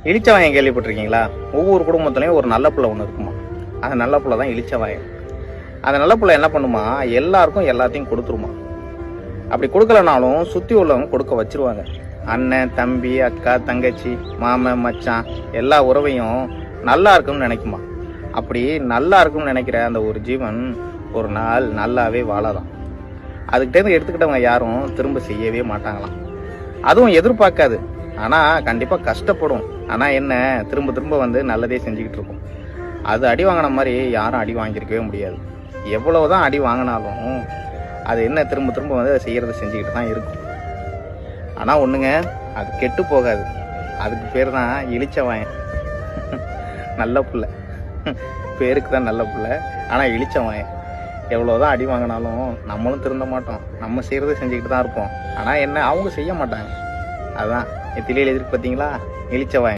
இளிச்சவாயம் கேள்விப்பட்டிருக்கீங்களா? ஒவ்வொரு குடும்பத்துலேயும் ஒரு நல்ல பிள்ளை ஒன்று இருக்குமா. அந்த நல்ல பிள்ளை தான் இளிச்சவாயம். அந்த நல்ல பிள்ளை என்ன பண்ணுமா, எல்லாருக்கும் எல்லாத்தையும் கொடுத்துருமா. அப்படி கொடுக்கலனாலும் சுற்றி உள்ளவங்க கொடுக்க வச்சிருவாங்க. அண்ணன், தம்பி, அக்கா, தங்கச்சி, மாமன், மச்சான் எல்லா உறவையும் நல்லா இருக்குன்னு நினைக்குமா. அப்படி நல்லா இருக்குன்னு நினைக்கிற அந்த ஒரு ஜீவன் ஒரு நாள் நல்லாவே வாழலாம். அதுக்கிட்டேருந்து எடுத்துக்கிட்டவங்க யாரும் திரும்ப செய்யவே மாட்டாங்களாம். அதுவும் எதிர்பார்க்காது, ஆனால் கண்டிப்பாக கஷ்டப்படும். ஆனால் என்ன, திரும்ப திரும்ப வந்து நல்லதே செஞ்சுக்கிட்டு இருக்கும். அது அடி வாங்கின மாதிரி யாரும் அடி வாங்கியிருக்கவே முடியாது. எவ்வளவுதான் அடி வாங்கினாலும் அது என்ன, திரும்ப திரும்ப வந்து அதை செய்கிறத செஞ்சுக்கிட்டு தான் இருக்கும். ஆனால் ஒன்றுங்க, அது கெட்டு போகாது. அதுக்கு பேர் தான் இளிச்சவாயன். நல்ல பிள்ளை, பேருக்கு தான் நல்ல பிள்ளை, ஆனால் இளிச்சவாயன். எவ்வளோதான் அடி வாங்கினாலும் நம்மளும் திருந்த மாட்டோம், நம்ம செய்கிறத செஞ்சுக்கிட்டு தான் இருப்போம். ஆனால் என்ன, அவங்க செய்ய மாட்டாங்க. அதுதான் நெத்திலியில் எதிர்க்கு பார்த்தீங்களா, இளிச்சவாயன்.